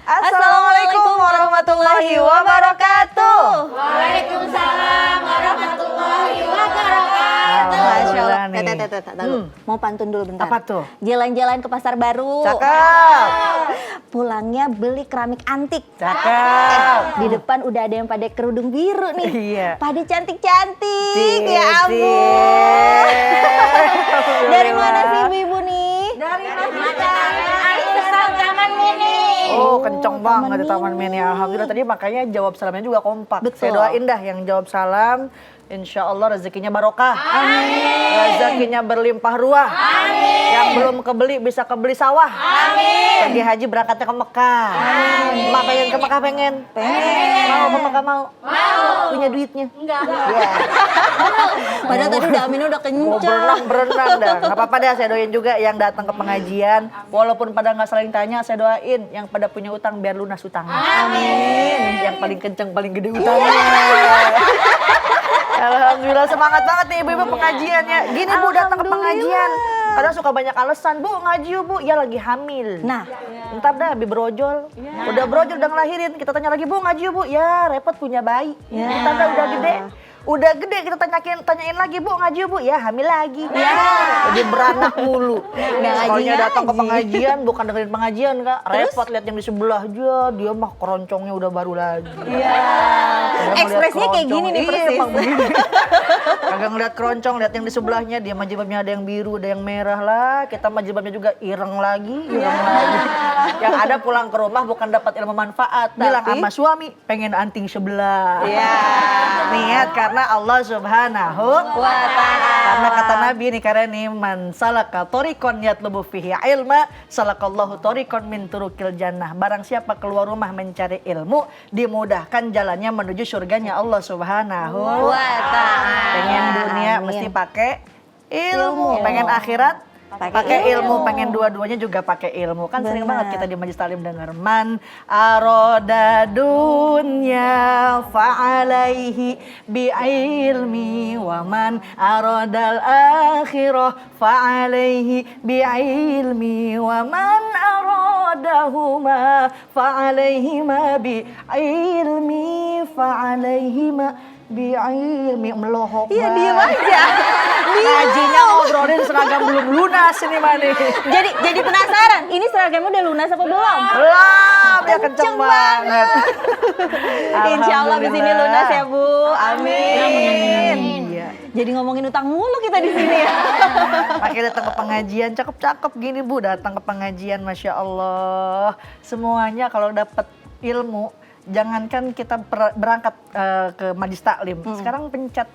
Assalamualaikum warahmatullahi wabarakatuh. Waalaikumsalam warahmatullahi wabarakatuh. Masya Allah. Mau pantun dulu bentar. Apa tuh? Jalan-jalan ke pasar baru. Cakep. Pulangnya beli keramik antik. Cakep. Di depan udah ada yang pada kerudung biru nih. Iya. Pada cantik-cantik. Cik, Ya ampun. Dari mana sih ibu-ibu nih? Dari Taman Mini. Oh, kenceng banget di Taman Mini. Alhamdulillah tadi makanya jawab salamnya juga kompak. Betul. Saya doain dah yang jawab salam, insya Allah rezekinya barokah. Amin. Rezekinya berlimpah ruah. Amin. Yang belum kebeli bisa kebeli sawah. Amin. Pergi haji berangkatnya ke Mekah. Amin. Mak pengen ke Mekah pengen? Pengen. Mau ke Mekah mau? Mau. Punya duitnya? Enggak. Ya. Padahal tadi udah Amin udah Mau kenceng. berenang dah. Gak apa-apa dah, saya doain juga yang datang ke pengajian. Walaupun pada nggak saling tanya, saya doain yang pada punya utang biar lunas utangnya. Amin. Yang paling kenceng, paling gede utangnya. Alhamdulillah semangat banget nih ibu-ibu pengajiannya. Gini Bu, datang ke pengajian. Kadang suka banyak alasan, Bu ngaji yuk Bu, ya lagi hamil. Nah, Ntar dah habis brojol. Udah brojol udah ngelahirin, kita tanya lagi Bu ngaji yuk Bu, ya repot punya bayi. Ntar dah udah gede. Udah gede kita tanyain lagi Bu ngaji yuk Bu, ya hamil lagi. Jadi beranak mulu. Soalnya datang ke pengajian bukan dengerin pengajian Kak. Repot lihat yang di sebelah dia mah keroncongnya udah baru lagi. ekspresinya kayak gini nih persis. Emang begini. Kagak ngeliat keroncong, lihat yang di sebelahnya, dia mah jilbabnya ada yang biru, ada yang merah lah. Kita mah jilbabnya juga ireng lagi. Yang ada pulang ke rumah bukan dapat ilmu manfaat, bilang sama suami pengen anting sebelah. Niat karena Allah Subhanahu wa ta'ala. Karena kata Nabi nih karena nih man salaka thoriqan yatlubu fihi ilma salakallahu thoriqan min turukil jannah. Barang siapa keluar rumah mencari ilmu, dimudahkan jalannya menuju surganya Allah Subhanahu wa ta'ala. Pengen dunia mesti pakai ilmu, pengen akhirat pakai ilmu, pengen dua-duanya juga pakai ilmu. Kan sering banget kita di Majelis Taklim dengar man aroda dunya fa'alaihi bi'ilmi wa man arodal akhirah fa'alaihi bi'ilmi wa man arodahuma fa'alaihima bi'ilmi fa'alaihima bi'ilmi. Melohok Iya banget. diem aja. Ngajinya ngobrolin seragam belum lunas ini Mani. Jadi penasaran, ini seragamnya udah lunas apa belum? Belum, ya kenceng banget. Insya Allah di sini lunas ya Bu. Amin. Iya. Jadi ngomongin utang mulu kita di sini ya. Pakai datang ke pengajian, cakep-cakep gini Bu, datang ke pengajian, Masya Allah. Semuanya kalau dapat ilmu, jangankan kita berangkat ke Majelis Taklim, sekarang pencet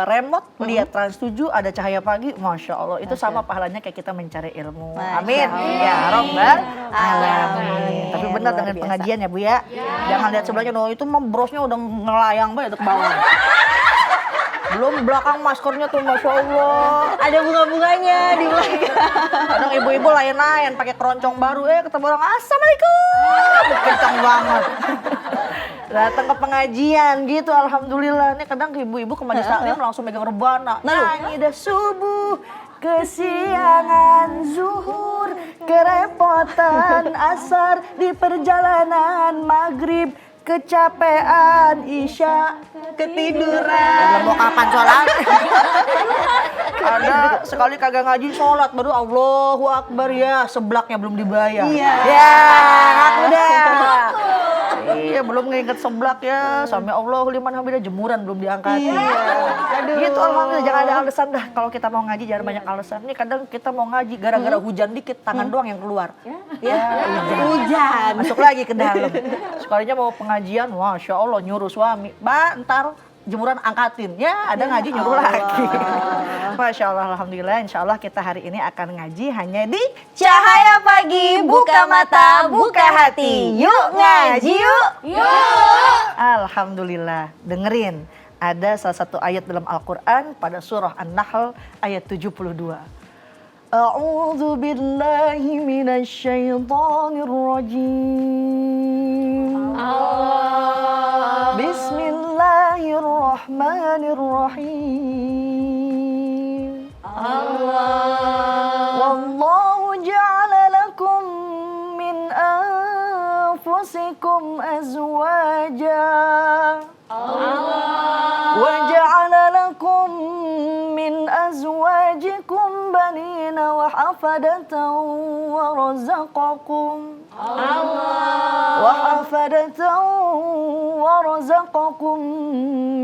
remote, lihat Trans 7 ada cahaya pagi, Masya Allah. Itu sama pahalanya kayak kita mencari ilmu. Amin. Ya Rabbal Alamin. Tapi benar dengan pengajian ya Bu ya. Jangan lihat sebelahnya, no itu mah brosnya udah ngelayang banget ke bawah. Belum belakang maskernya tuh Masya Allah. Ada bunga-bunganya di belakang. Kadang ibu-ibu layan-layan pakai keroncong baru, ketemu orang Assalamualaikum. Kencang banget. Datang ke pengajian gitu, alhamdulillah. Nih kadang ibu-ibu ke Majelis Taklim langsung megang rebana. Nyanyi dah subuh, kesiangan zuhur, kerepotan asar, di perjalanan maghrib, kecapean isya, ketiduran. Mau kapan sholat? Ada sekali kagak ngaji sholat baru Allahu Akbar, ya seblaknya belum dibayar. Iya. Ya, aku dah. Iya, belum nginget seblak ya. Sami Allahu liman hamidah, jemuran belum diangkat. Aduh. Gitu alhamdulillah, jangan ada alasan dah. Kalau kita mau ngaji jangan banyak alasan. Nih kadang kita mau ngaji gara-gara hujan dikit, tangan doang yang keluar. Hujan. Masuk lagi ke dalam. Sekalinya mau pengajian, Masya Allah nyuruh suami, Mbak ntar jemuran angkatin. Ya ada ngaji nyuruh lagi. Masya Allah, alhamdulillah. Insya Allah kita hari ini akan ngaji hanya di Cahaya Pagi, buka mata, buka hati. Yuk ngaji yuk. Alhamdulillah. Dengerin, ada salah satu ayat dalam Al-Quran pada surah An-Nahl ayat 72. A'udzu billahi minasyaitonir rajim. Bismillahirrahmanirrahim. Wallahu ja'ala lakum min anfusikum أنفسكم أزواجا وجعل لكم من أزواجكم بنين وحفدة ورزقكم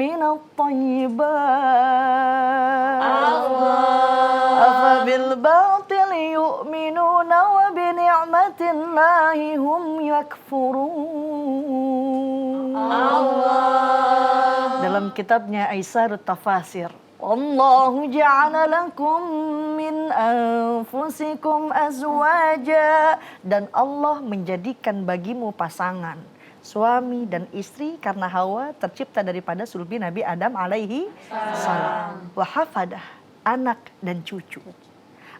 من الطيبات أفبالباطل يؤمنون وبنعمة الله هم يكفرون. Dalam kitabnya Aisarut Tafasir, Allahu ja'ala lakum min anfusikum azwaja, dan Allah menjadikan bagimu pasangan suami dan istri karena Hawa tercipta daripada sulbi Nabi Adam alaihi salam. Wa hafadah, anak dan cucu.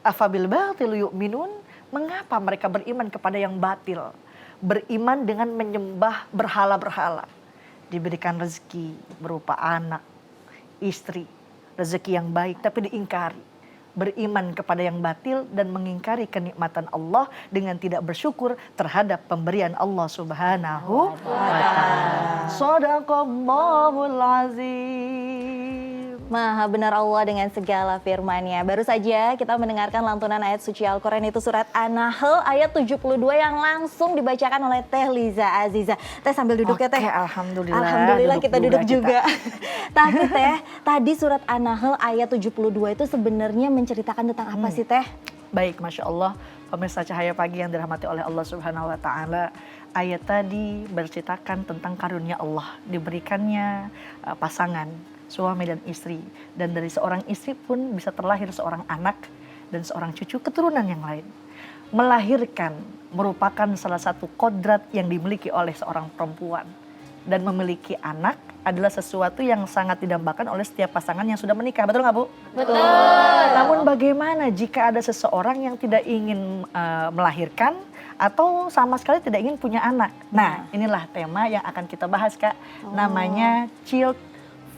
Afabil batil yu'minun, mengapa mereka beriman kepada yang batil? Beriman dengan menyembah berhala-berhala. Diberikan rezeki berupa anak, istri, rezeki yang baik tapi diingkari. Beriman kepada yang batil dan mengingkari kenikmatan Allah dengan tidak bersyukur terhadap pemberian Allah Subhanahu wa ta'ala. Shadaqallahul azim. Maha benar Allah dengan segala firman-Nya. Baru saja kita mendengarkan lantunan ayat suci Al-Quran, itu surat An-Nahl ayat 72 yang langsung dibacakan oleh Teh Liza Aziza. Teh sambil duduk ya Teh. Alhamdulillah. Alhamdulillah kita duduk juga. Tapi Teh, tadi surat An-Nahl ayat 72 itu sebenarnya menceritakan tentang apa sih Teh? Baik, Masya Allah, pemirsa Cahaya Pagi yang dirahmati oleh Allah Subhanahu wa ta'ala. Ayat tadi berceritakan tentang karunia Allah, diberikannya pasangan, suami dan istri. Dan dari seorang istri pun bisa terlahir seorang anak dan seorang cucu keturunan yang lain. Melahirkan merupakan salah satu kodrat yang dimiliki oleh seorang perempuan. Dan memiliki anak adalah sesuatu yang sangat didambakan oleh setiap pasangan yang sudah menikah. Betul nggak Bu? Betul. Namun bagaimana jika ada seseorang yang tidak ingin melahirkan atau sama sekali tidak ingin punya anak? Nah, inilah tema yang akan kita bahas Kak. Namanya child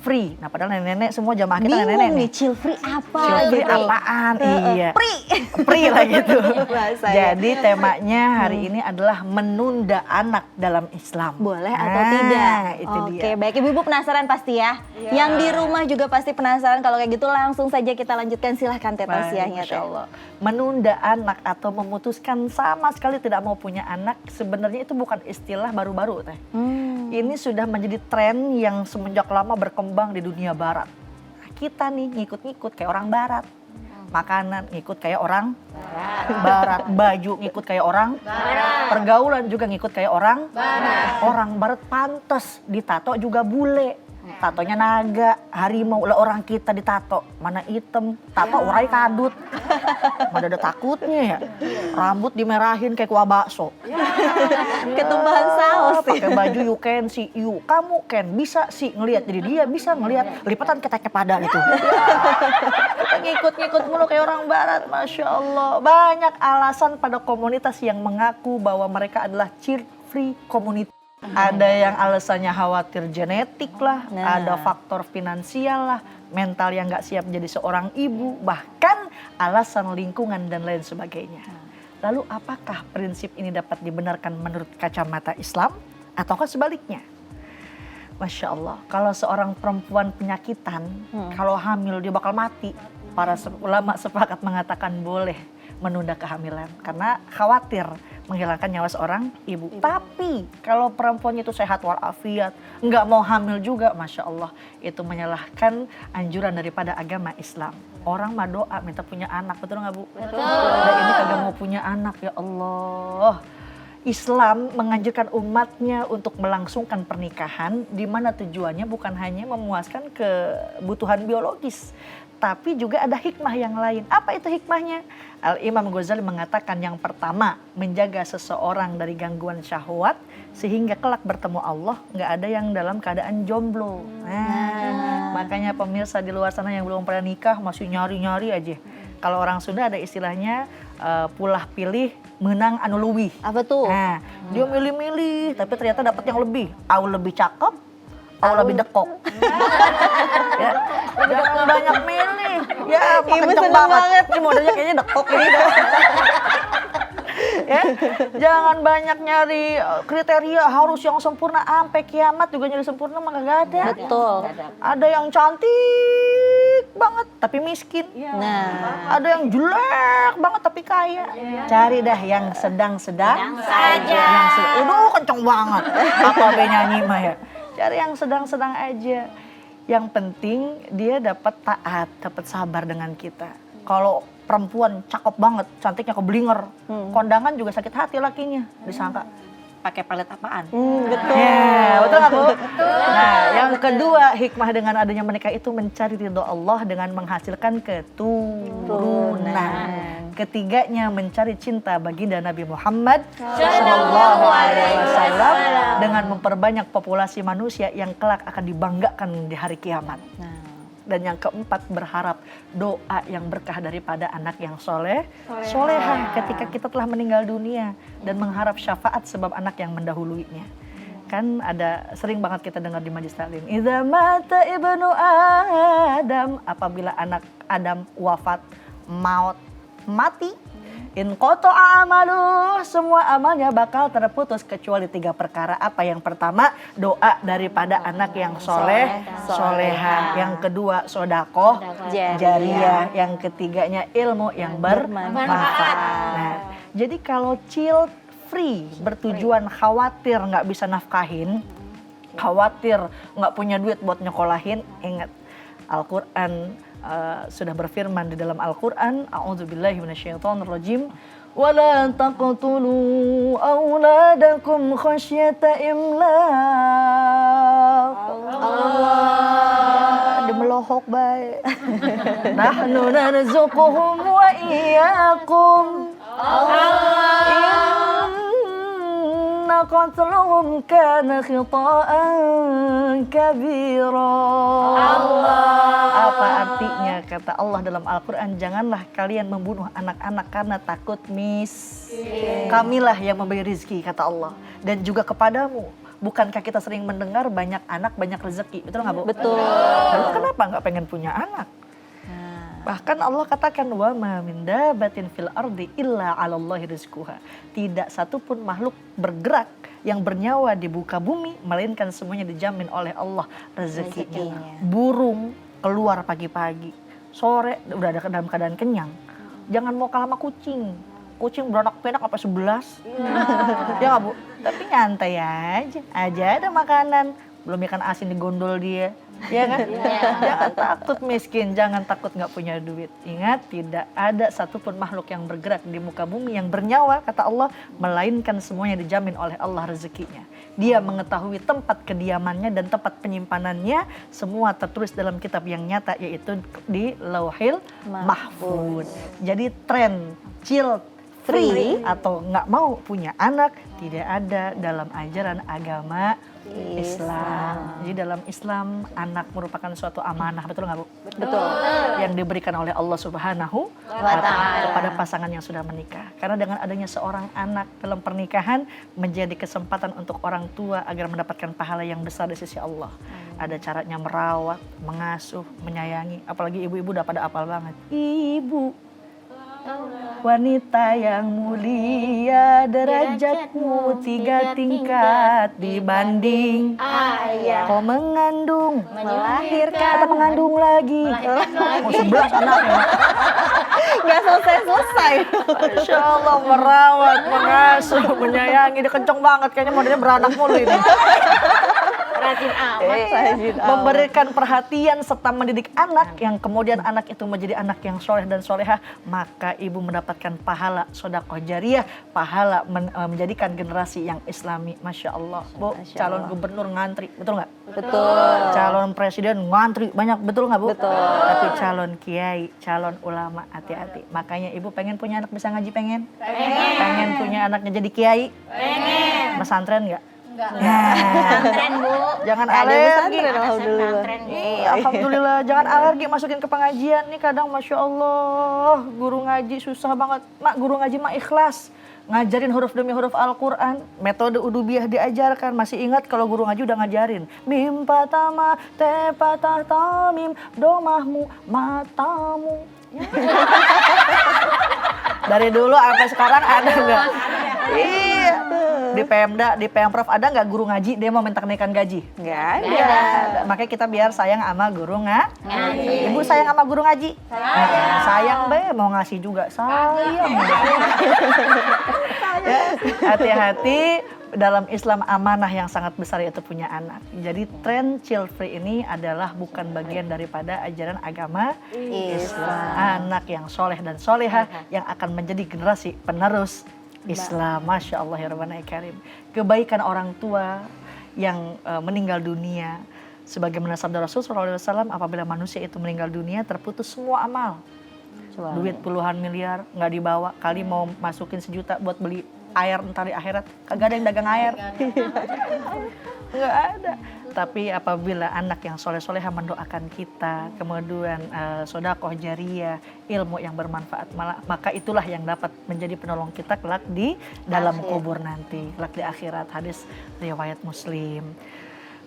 free. Nah, padahal nenek-nenek semua jamaah kita nenek-nenek nih. Child free apa? Child free gitu? apaan? Iya. Free. Free lah gitu. Bahasanya. Jadi temanya hari ini adalah menunda anak dalam Islam. Boleh atau tidak? Itu Oke, dia. baik. Ibu-ibu penasaran pasti ya? Yang di rumah juga pasti penasaran. Kalau kayak gitu langsung saja kita lanjutkan. Silahkan Teh tausiahnya Teh. Masya Allah. Menunda anak atau memutuskan sama sekali tidak mau punya anak, sebenarnya itu bukan istilah baru-baru Teh. Ini sudah menjadi tren yang semenjak lama berkembang di dunia barat. Nah, kita nih ngikut-ngikut kayak orang barat. Makanan ngikut kayak orang barat. Baju ngikut kayak orang barat. Pergaulan juga ngikut kayak orang barat. Orang barat pantas ditato juga bule. Tatonya naga, harimau, lah orang kita ditato. Mana hitam, tato urai kadut. Mana ada takutnya ya. Rambut dimerahin kayak kuah bakso. Ketumbahan saus. Pakai baju you can see you. Kamu can bisa sih ngelihat, jadi dia bisa ngelihat. Lipatan keteknya pada itu. Kita ngikut-ngikut mulu kayak orang barat, Masya Allah. Banyak alasan pada komunitas yang mengaku bahwa mereka adalah child free community. Ada yang alasannya khawatir genetik lah, ada faktor finansial lah, mental yang gak siap menjadi seorang ibu, bahkan alasan lingkungan dan lain sebagainya. Lalu apakah prinsip ini dapat dibenarkan menurut kacamata Islam ataukah sebaliknya? Masya Allah, kalau seorang perempuan penyakitan, kalau hamil dia bakal mati. Para ulama sepakat mengatakan boleh menunda kehamilan karena khawatir menghilangkan nyawa seorang ibu. Tapi kalau perempuannya itu sehat walafiat, nggak mau hamil juga, Masya Allah, itu menyalahkan anjuran daripada agama Islam. Orang mah doa minta punya anak, betul nggak Bu? Betul. Dan ini kagak mau punya anak, ya Allah. Islam menganjurkan umatnya untuk melangsungkan pernikahan di mana tujuannya bukan hanya memuaskan kebutuhan biologis, tapi juga ada hikmah yang lain. Apa itu hikmahnya? Al-Imam Ghazali mengatakan yang pertama, menjaga seseorang dari gangguan syahwat sehingga kelak bertemu Allah nggak ada yang dalam keadaan jomblo. Makanya pemirsa di luar sana yang belum pernah nikah masih nyari-nyari aja. Kalau orang Sunda ada istilahnya pulah pilih menang anu luwih. Apa tuh? Nah, dia milih-milih tapi ternyata dapat yang lebih. Au lebih cakep, au lebih dekok. Ya, jangan banyak milih. Ya, Ibu kenceng seneng banget. Ini modelnya kayaknya dekok ini. Ya, jangan banyak nyari kriteria harus yang sempurna sampai kiamat juga nyari sempurna mah gak ada. Betul. Ada yang cantik banget tapi miskin. Nah, Ada yang jelek banget tapi kaya. Cari dah yang sedang-sedang saja. Kenceng banget. Apa be nyanyi mah ya. Cari yang sedang-sedang aja. Yang penting dia dapat taat, dapat sabar dengan kita. Kalau perempuan cakep banget, cantiknya keblinger. Kondangan juga sakit hati lakinya. Disangka pakai pelet apaan? betul. Ya, betul nggak Bu? Nah, yang kedua hikmah dengan adanya menikah itu mencari ridho Allah dengan menghasilkan keturunan. Ketiganya mencari cinta baginda Nabi Muhammad Sallallahu Alaihi Wasallam dengan memperbanyak populasi manusia yang kelak akan dibanggakan di hari kiamat. Dan yang keempat berharap doa yang berkah daripada anak yang solehah ketika kita telah meninggal dunia dan mengharap syafaat sebab anak yang mendahuluinya. Kan ada sering banget kita dengar di majlis taklim. Idza mata ibnu Adam, apabila anak Adam wafat, mati, in qata'a amalu, semua amalnya bakal terputus kecuali 3 perkara. Apa yang pertama? Doa daripada anak yang soleha. Yang kedua sodakoh jariyah. Yang ketiganya ilmu yang bermanfaat. Nah, jadi kalau child free bertujuan khawatir nggak bisa nafkahin, khawatir nggak punya duit buat nyekolahin, ingat Al-Quran sudah berfirman di dalam Al-Quran, a'udzubillahi minasyaitonirrajim, wala taqtulu auladakum khasyata imlaq. Allah dimelohok baik. Nahnu narzuquhum wa iyyakum. Inna qatlahum kana khita'an kabira. Apa artinya kata Allah dalam Al-Quran, janganlah kalian membunuh anak-anak karena takut miskin. Kamilah yang memberi rizki kata Allah. Dan juga kepadamu, bukankah kita sering mendengar banyak anak banyak rezeki, betul nggak Bu? Betul. Lalu kenapa nggak pengen punya anak? Bahkan Allah katakan wa ma min dabatin fil ardi illa 'alallahi rizquha. Tidak satupun makhluk bergerak yang bernyawa di muka bumi melainkan semuanya dijamin oleh Allah rezekinya. Burung keluar pagi-pagi, sore udah ada dalam keadaan kenyang. Jangan mau kalah sama kucing. Kucing beranak pinak sampai 11. Ya nggak Bu? Tapi nyantai aja ada makanan. Belum ikan asin di gondol dia. Ya kan? Jangan takut miskin, jangan takut nggak punya duit. Ingat, tidak ada satupun makhluk yang bergerak di muka bumi yang bernyawa, kata Allah, melainkan semuanya dijamin oleh Allah rezekinya. Dia mengetahui tempat kediamannya dan tempat penyimpanannya, semua tertulis dalam kitab yang nyata, yaitu di Lauhil Mahfuz. Jadi tren child free atau nggak mau punya anak tidak ada dalam ajaran agama Islam. Jadi dalam Islam anak merupakan suatu amanah, betul nggak Bu? Betul. Yang diberikan oleh Allah Subhanahu wa Ta'ala kepada pasangan yang sudah menikah. Karena dengan adanya seorang anak dalam pernikahan menjadi kesempatan untuk orang tua agar mendapatkan pahala yang besar di sisi Allah. Ada caranya merawat, mengasuh, menyayangi. Apalagi ibu-ibu udah pada apal banget. Ibu wanita yang mulia, derajatmu 3 tingkat dibanding ayah. Kau mengandung, Melahirkan. atau mengandung lagi. Oh 11 anaknya. Gak selesai-selesai. Insya Allah merawat, mengasuh, menyayangi. Dia kenceng banget, kayaknya modelnya beranak mulu ini. Rajin amat. Memberikan perhatian serta mendidik anak yang kemudian anak itu menjadi anak yang soleh dan solehah, maka ibu mendapatkan pahala sedekah jariyah, pahala menjadikan generasi yang islami. Masya Allah. Bu, calon gubernur ngantri, betul nggak? Betul. Calon presiden ngantri banyak, betul nggak Bu? Betul. Tapi calon kiai, calon ulama, hati-hati. Makanya ibu pengen punya anak bisa ngaji, pengen? Pengen punya anaknya jadi kiai? Pengen. Pesantren nggak? Enggak. Pesantren Bu. Jangan alergi. Alhamdulillah. Iya, alhamdulillah. Jangan alergi masukin ke pengajian nih, kadang Masya Allah guru ngaji susah banget. Mak, guru ngaji mah ikhlas ngajarin huruf demi huruf Al-Quran, metode udubiyah diajarkan. Masih ingat kalau guru ngaji udah ngajarin mim patama te patah tamim domahmu matamu. Dari dulu sampai sekarang ada nggak? Iya. Di Pemda, di Pemprov ada nggak guru ngaji dia mau minta kenaikan gaji? Nggak ada. Makanya kita biar sayang sama guru ngaji. Ibu sayang sama guru ngaji? Sayang be, mau ngasih juga sayang. Ya, hati-hati dalam Islam amanah yang sangat besar yaitu punya anak. Jadi tren child free ini adalah bukan bagian daripada ajaran agama Islam. Anak yang soleh dan soleha yang akan menjadi generasi penerus Islam. Masya Allah ya Rabbana ya Karim. Kebaikan orang tua yang meninggal dunia. Sebagaimana sabda Rasul SAW, apabila manusia itu meninggal dunia terputus semua amal. Duit puluhan miliar nggak dibawa, kali mau masukin 1 juta buat beli air ntar di akhirat, kagak ada yang dagang air. Nggak ada. Tapi apabila anak yang soleh-soleha mendoakan kita, kemudian sodakoh jariyah, ilmu yang bermanfaat, maka itulah yang dapat menjadi penolong kita kelak di dalam kubur nanti, kelak di akhirat. Hadis riwayat Muslim.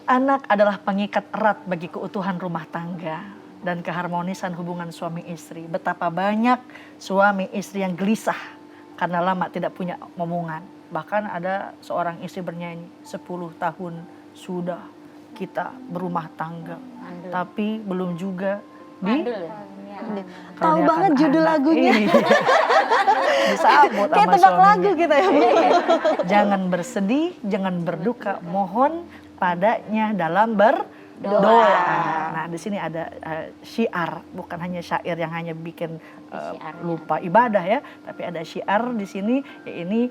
Anak adalah pengikat erat bagi keutuhan rumah tangga dan keharmonisan hubungan suami istri. Betapa banyak suami istri yang gelisah karena lama tidak punya momongan. Bahkan ada seorang istri bernyanyi, 10 tahun sudah kita berumah tangga, tapi belum juga Tahu banget judul lagunya. Disambut Kayak sama tebak suaminya. lagu kita ya, Bu. Jangan bersedih, jangan berduka, mohon padanya dalam berdoa. Nah, di sini ada syiar, bukan hanya syair yang hanya bikin lupa ibadah ya, tapi ada syiar di sini, ya ini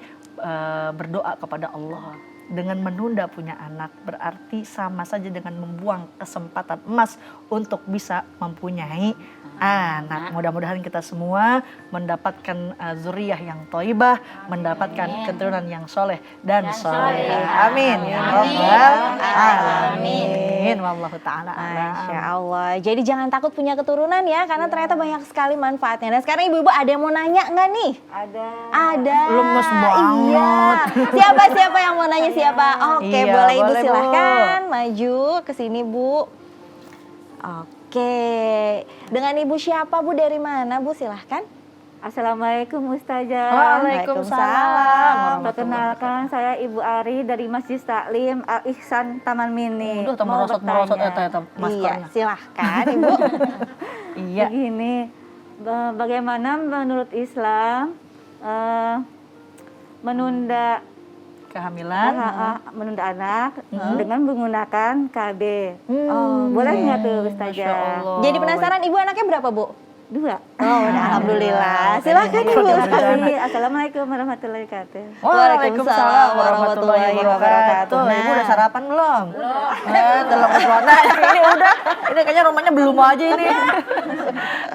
berdoa kepada Allah. Dengan menunda punya anak berarti sama saja dengan membuang kesempatan emas untuk bisa mempunyai anak. Mudah-mudahan kita semua mendapatkan zuriyah yang thayyibah, mendapatkan keturunan yang soleh dan solehah. Amin ya rabbal alamin. Wallahu taala Masya Allah. Jadi jangan takut punya keturunan ya, karena ternyata banyak sekali manfaatnya. Dan sekarang ibu-ibu ada yang mau nanya nggak nih? Ada. Lemes banget. Iya. Siapa yang mau nanya siapa? Oke, Iya, boleh ibu boleh, Bu. silahkan maju ke sini Bu. Oke. Dengan ibu siapa Bu? Dari mana Bu? Silahkan. Assalamualaikum Ustazah. Waalaikumsalam. Perkenalkan saya Ibu Ari dari Masjid Taklim Al Ihsan Taman Mini. Udah Mau merosot-merosot bertanya. eta Iya, maskernya. silahkan Ibu. Iya. Begini, bagaimana menurut Islam menunda Kehamilan. menunda anak dengan menggunakan KB? Oh, Boleh nggak tuh Masya Ustazah? Allah. Jadi penasaran ibu anaknya berapa Bu? 2. Oh, udah alhamdulillah. Silahkan Ibu. Assalamualaikum warahmatullahi wabarakatuh. Waalaikumsalam warahmatullahi wabarakatuh. Nah. Ibu udah sarapan belum? Belum. Dalam kesuarana ini udah. Ini kayaknya rumahnya belum aja ini.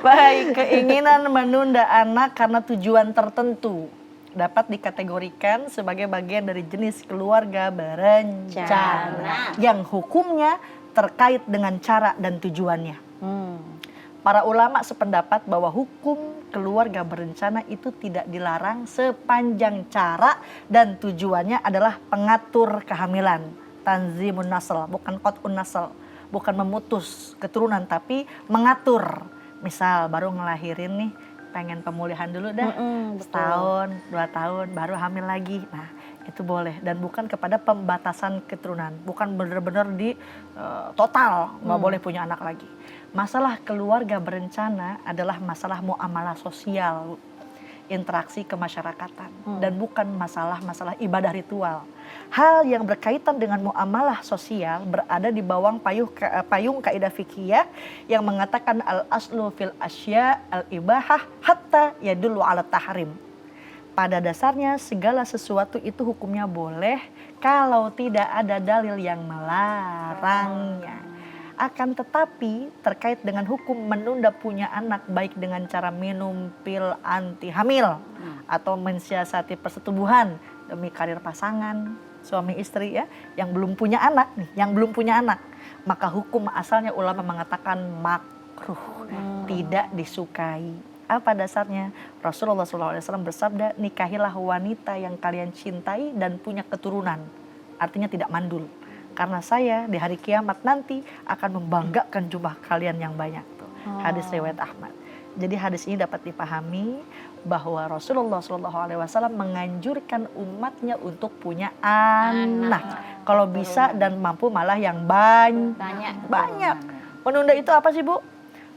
Baik, keinginan menunda anak karena tujuan tertentu dapat dikategorikan sebagai bagian dari jenis keluarga berencana yang hukumnya terkait dengan cara dan tujuannya. Para ulama sependapat bahwa hukum keluarga berencana itu tidak dilarang sepanjang cara dan tujuannya adalah pengatur kehamilan. Tanzimun nasl, bukan qat'un nasl, bukan memutus keturunan tapi mengatur. Misal baru ngelahirin nih, pengen pemulihan dulu dah, setahun, 2 tahun, baru hamil lagi. Nah itu boleh, dan bukan kepada pembatasan keturunan, bukan benar-benar di total nggak boleh punya anak lagi. Masalah keluarga berencana adalah masalah muamalah sosial, interaksi kemasyarakatan, dan bukan masalah ibadah ritual. Hal yang berkaitan dengan muamalah sosial berada di bawah payung kaidah fikih yang mengatakan al-aslu fil asya al-ibahah hatta yadullu ala tahrim. Pada dasarnya segala sesuatu itu hukumnya boleh kalau tidak ada dalil yang melarangnya. Akan tetapi terkait dengan hukum menunda punya anak baik dengan cara minum pil anti hamil atau mensiasati persetubuhan demi karir pasangan suami istri ya yang belum punya anak nih, yang belum punya anak, maka hukum asalnya ulama mengatakan makruh, tidak disukai. Apa dasarnya? Rasulullah SAW bersabda, nikahilah wanita yang kalian cintai dan punya keturunan, artinya tidak mandul. Karena saya di hari kiamat nanti akan membanggakan jumlah kalian yang banyak. Tuh. Hadis riwayat Ahmad. Jadi hadis ini dapat dipahami bahwa Rasulullah SAW menganjurkan umatnya untuk punya anak. Kalau bisa dan mampu malah yang banyak. Menunda itu apa sih Bu?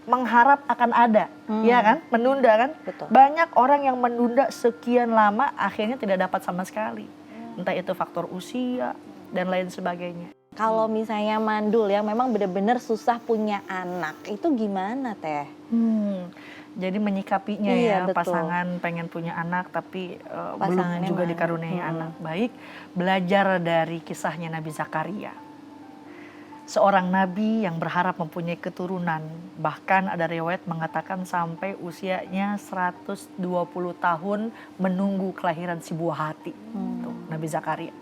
Mengharap akan ada, ya kan? Menunda kan? Betul. Banyak orang yang menunda sekian lama akhirnya tidak dapat sama sekali. Entah itu faktor usia dan lain sebagainya. Kalau misalnya mandul yang memang benar-benar susah punya anak, itu gimana Teh? Jadi menyikapinya Iya, ya, betul. pasangan pengen punya anak tapi belum Pasangannya juga mana? dikaruniai anak. Baik, belajar dari kisahnya Nabi Zakaria. Seorang nabi yang berharap mempunyai keturunan. Bahkan ada riwayat mengatakan sampai usianya 120 tahun menunggu kelahiran si buah hati. Tuh, Nabi Zakaria.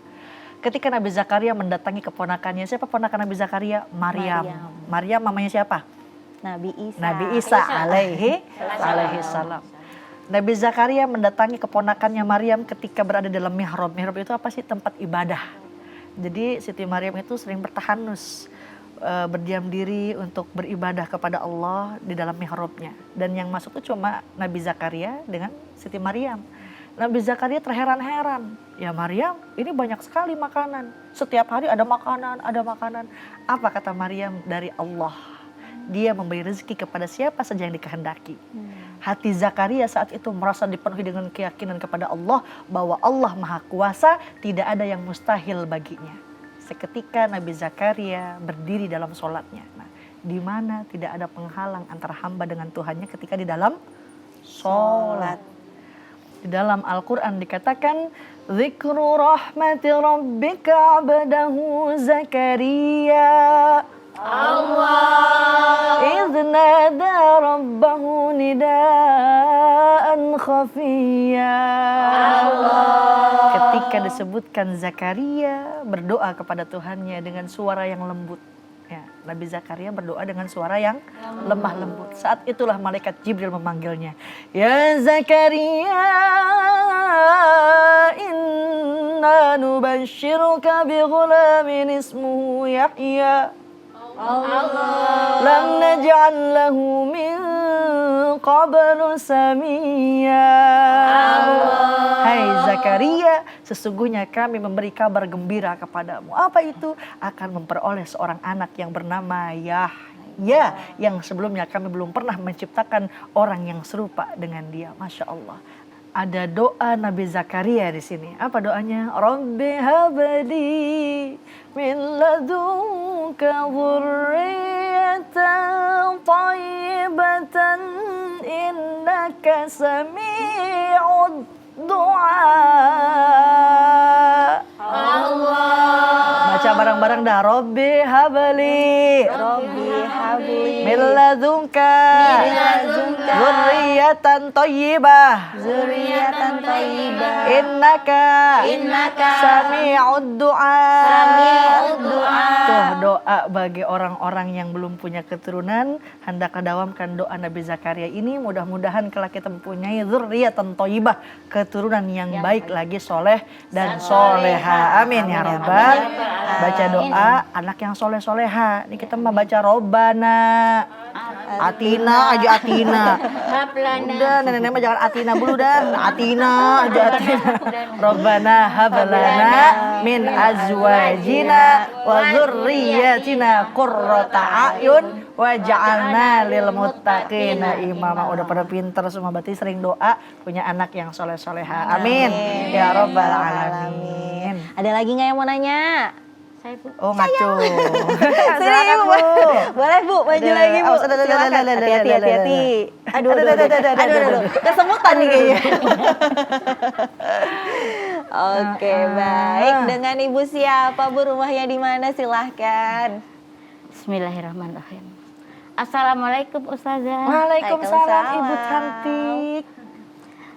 Ketika Nabi Zakaria mendatangi keponakannya, siapa ponakan Nabi Zakaria? Maryam. Maryam mamanya siapa? Nabi Isa. Nabi Isa alaihi salam. Nabi Zakaria mendatangi keponakannya Maryam ketika berada dalam mihrab. Mihrab itu apa sih? Tempat ibadah. Jadi Siti Maryam itu sering bertahanus, berdiam diri untuk beribadah kepada Allah di dalam mihrabnya. Dan yang masuk itu cuma Nabi Zakaria dengan Siti Maryam. Nabi Zakaria terheran-heran. Ya Maryam, ini banyak sekali makanan. Setiap hari ada makanan, ada makanan. Apa kata Maryam? Dari Allah. Dia memberi rezeki kepada siapa saja yang dikehendaki. Hati Zakaria saat itu merasa dipenuhi dengan keyakinan kepada Allah bahwa Allah Maha Kuasa, tidak ada yang mustahil baginya. Seketika Nabi Zakaria berdiri dalam sholatnya. Nah, di mana tidak ada penghalang antara hamba dengan Tuhannya ketika di dalam sholat. Di dalam Al-Quran dikatakan, Zikru rahmati rabbika abdahu Zakaria. إذ نادى ربه نداء خفيا. Ketika disebutkan Zakaria berdoa kepada Tuhannya dengan suara yang lembut. Ya, Nabi Zakaria berdoa dengan suara yang lemah lembut. Saat itulah malaikat Jibril memanggilnya. Ya Zakaria, inna nubashiruka bi ghulamin ismuhu Yahya. Lam naj'al lahu min qablu samiyya. Hai Zakaria, sesungguhnya kami memberi kabar gembira kepadamu. Apa itu? Akan memperoleh seorang anak yang bernama Yahya, yang sebelumnya kami belum pernah menciptakan orang yang serupa dengan dia. Masya Allah. Ada doa Nabi Zakaria di sini. Apa doanya? Rabbi habli min ladunka dzurriyyatan thayyibatan innaka sami'ud du'a. Baca bareng-bareng dah. Rabbi habli min ladunka dzurriyyatan thayyibah innaka sami'ud du'a. Tuh doa bagi orang-orang yang belum punya keturunan, hendaklah dawamkan doa Nabi Zakaria ini. Mudah-mudahan kalau kita mempunyai dzurriyyatan thayyibah, keturunan yang baik lagi, soleh dan soleha. Amin ya rabbal. Baca doa anak yang soleh soleha. Ini kita mau baca Robbana Atina aja Atina. Udah nenek-nenek mah jangan Atina dulu dah. Atina aja Atina. Robbana hablana min azwajina wa dzurriyyatina qurrata a'yun waj'alna lil muttaqina imama. Udah pada pinter semua, berarti sering doa punya anak yang soleh-soleha. Amin. Ya rabbal alamin. Ada lagi nggak yang mau nanya? Saya Bu. Oh ngaco. Sini Bu. Boleh Bu, maju lagi Bu. Silakan. Hati-hati. Aduh. Kesemutan nih kayaknya. Oke, baik. Dengan Ibu siapa Bu, rumahnya di mana? Silahkan. Bismillahirrahmanirrahim. Assalamualaikum Ustazah. Waalaikumsalam Ibu cantik.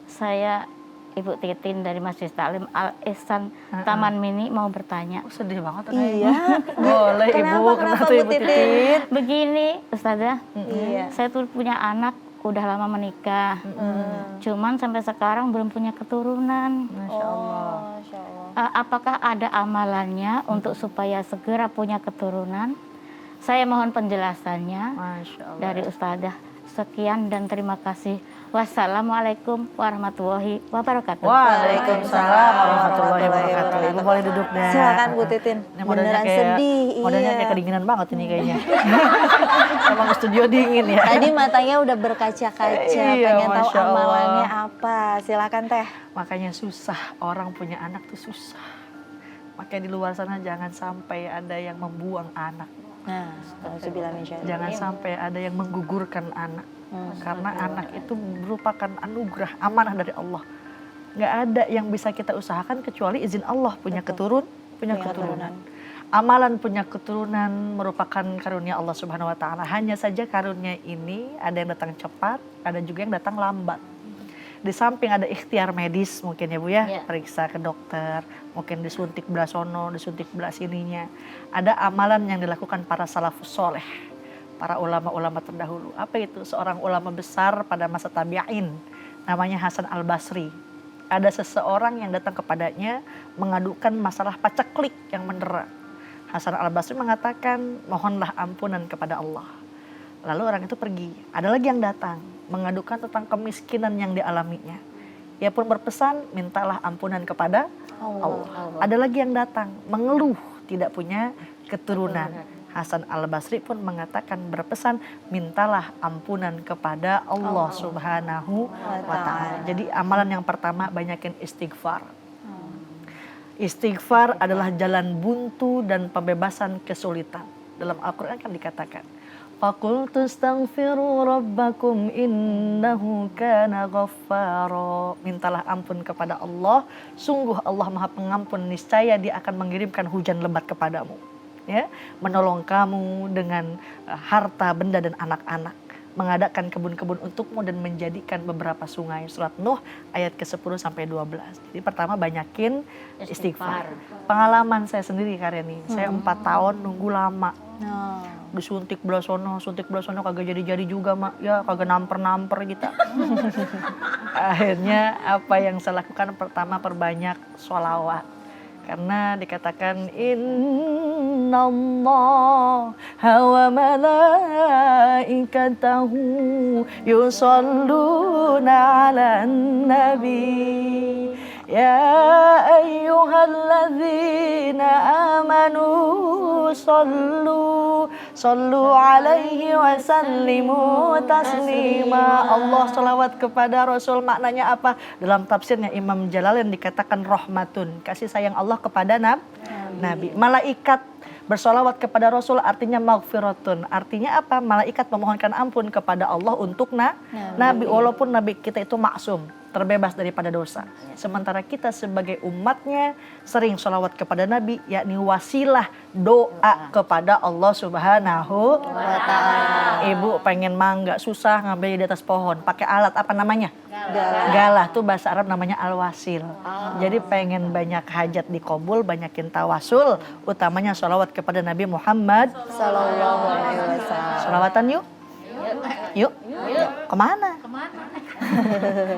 Saya Ibu Titin dari Masjid Taklim Al Ihsan Taman Mini mau bertanya. Oh, sedih banget. Iya. Boleh Ibu. Kenapa tuh Bu Ibu Titin? Begini Ustazah, Iya. saya tuh punya anak udah lama menikah. Cuman sampai sekarang belum punya keturunan. Masya Allah. Masya Allah. Apakah ada amalannya untuk supaya segera punya keturunan? Saya mohon penjelasannya Masya Allah. dari Ustazah. Sekian dan terima kasih. Wassalamualaikum warahmatullahi wabarakatuh. Waalaikumsalam warahmatullahi wabarakatuh. Ibu boleh duduk dah. Silakan Bu Titin. Ini modelnya Beneran kayak, sedih. modelnya Iya. kayak kedinginan banget ini kayaknya. Emang studio dingin ya. Tadi matanya udah berkaca-kaca, Iya, pengen tahu Masya Allah. amalannya apa. Silakan Teh. Makanya susah, orang punya anak tuh susah. Makanya di luar sana jangan sampai ada yang membuang anak. Nah, alhamdulillah min syaitan. Jangan sampai ada yang menggugurkan anak. Karena anak itu merupakan anugerah, amanah dari Allah. Nggak ada yang bisa kita usahakan kecuali izin Allah punya keturunan. Amalan punya keturunan merupakan karunia Allah Subhanahu wa taala. Hanya saja karunia ini ada yang datang cepat, ada juga yang datang lambat. Di samping ada ikhtiar medis mungkin ya Bu ya, Iya. periksa ke dokter, mungkin disuntik belah sono, disuntik belah sininya. Ada amalan yang dilakukan para salafus soleh, para ulama-ulama terdahulu. Apa itu? Seorang ulama besar pada masa tabi'in, namanya Hasan al-Basri. Ada seseorang yang datang kepadanya mengadukan masalah paceklik yang mendera. Hasan al-Basri mengatakan, mohonlah ampunan kepada Allah. Lalu orang itu pergi. Ada lagi yang datang mengadukan tentang kemiskinan yang dialaminya. Ia pun berpesan, mintalah ampunan kepada Allah. Ada lagi yang datang mengeluh tidak punya keturunan. Hasan al-Basri pun mengatakan, berpesan, mintalah ampunan kepada Allah Subhanahu wa ta'ala. Jadi amalan yang pertama, banyakin istighfar. Istighfar adalah jalan buntu dan pembebasan kesulitan. Dalam Al-Quran kan dikatakan, Faqultu astaghfiru rabbakum innahu kana ghaffara. Mintalah ampun kepada Allah, sungguh Allah Maha Pengampun, niscaya Dia akan mengirimkan hujan lebat kepadamu. Ya, menolong kamu dengan harta, benda dan anak-anak, mengadakan kebun-kebun untukmu dan menjadikan beberapa sungai. Surat Nuh ayat ke-10 sampai 12. Jadi pertama banyakin istighfar. Pengalaman saya sendiri Karyani, saya 4 tahun nunggu lama. Disuntik belah sono kagak jadi-jadi juga mak. Ya kagak namper-namper gitu. Akhirnya apa yang saya lakukan, pertama perbanyak sholawat. Karena dikatakan innallaha wa malaikatahu yusholluna 'alan nabi ya ayyuhalladzina amanu sallu alaihi wa sallimu taslima. Allah salawat kepada Rasul, maknanya apa? Dalam tafsirnya Imam Jalalain dikatakan rahmatun, kasih sayang Allah kepada Nabi. Malaikat bersolawat kepada Rasul artinya maghfiratun. Artinya apa? Malaikat memohonkan ampun kepada Allah untuk Nabi. Walaupun Nabi kita itu maksum, terbebas daripada dosa. Sementara kita sebagai umatnya sering sholawat kepada Nabi, yakni wasilah doa kepada Allah Subhanahu wa ta'ala. Ibu pengen mangga, susah ngambil di atas pohon, pakai alat apa namanya? Galah tuh bahasa Arab namanya al-wasil. Jadi pengen banyak hajat dikabul, banyakin tawasul, utamanya sholawat kepada Nabi Muhammad Sallallahu alaihi wasallam. Sholawatan yuk. Yuk. Kemana?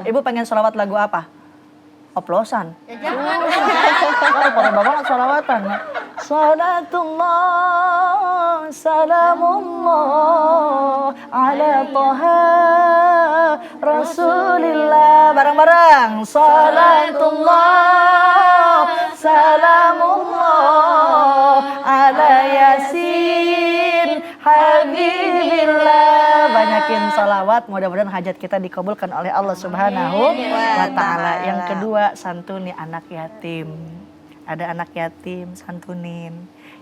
Ibu pengen sholawat lagu apa? Oplosan. Pada banget sholawatan. Salatullah, salamullah, ala toha rasulillah. Bareng-bareng. Salatullah, salamullah, ala yasin habibillah. Banyakin salawat, mudah-mudahan hajat kita dikabulkan oleh Allah Subhanahu wa ta'ala. Yang kedua, santuni anak yatim. Ada anak yatim, santunin.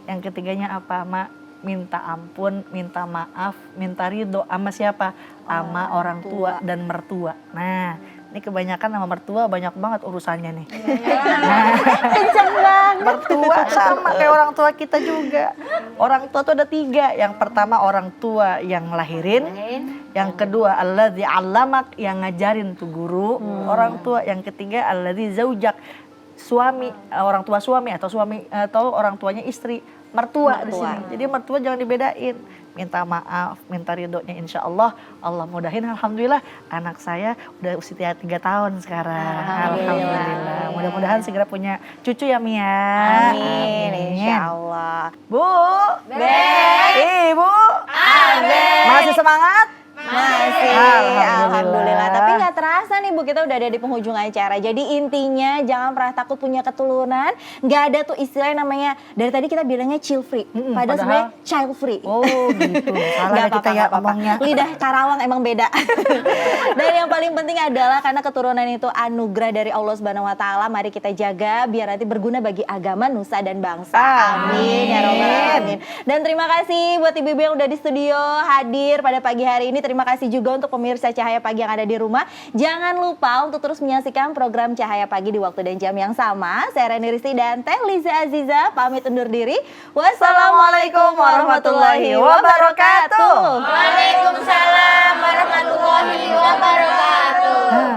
Yang ketiganya apa, Mak? Minta ampun, minta maaf, minta ridho sama siapa? Sama orang tua dan mertua. Nah, ini kebanyakan sama mertua banyak banget urusannya nih. Kenceng banget. Mertua sama kayak orang tua kita juga. Orang tua tuh ada 3. Yang pertama orang tua yang lahirin. Yang kedua alladzi 'allamak, yang ngajarin tuh guru. Orang tua. Yang ketiga alladzi zaujak, suami, orang tua suami atau orang tuanya istri. Mertua di sini. Jadi mertua jangan dibedain. Minta maaf, minta ridhonya, insya Allah mudahin. Alhamdulillah anak saya udah usia 3 tahun sekarang. Alhamdulillah. Mudah-mudahan segera punya cucu ya Mia. Amin, insya Allah. Bu, Ibu, masih semangat? Masih. Alhamdulillah. Tapi nggak terasa nih Bu, kita udah ada di penghujung acara. Jadi intinya jangan pernah takut punya keturunan. Nggak ada tuh istilah yang namanya, dari tadi kita bilangnya chill free. Padahal sebenarnya child free. Oh gitu. Salah kita ya ngomongnya. Lidah Karawang emang beda. Dan yang paling penting adalah karena keturunan itu anugerah dari Allah Subhanahu wa taala, mari kita jaga biar nanti berguna bagi agama, nusa dan bangsa. Amin ya rabbal alamin. Dan terima kasih buat ibu-ibu yang udah di studio hadir pada pagi hari ini. Terima kasih juga untuk pemirsa Cahaya Pagi yang ada di rumah. Jangan lupa untuk terus menyaksikan program Cahaya Pagi di waktu dan jam yang sama. Saya Reni Risti dan Teh Liza Aziza pamit undur diri. Wassalamualaikum warahmatullahi wabarakatuh. Waalaikumsalam warahmatullahi wabarakatuh.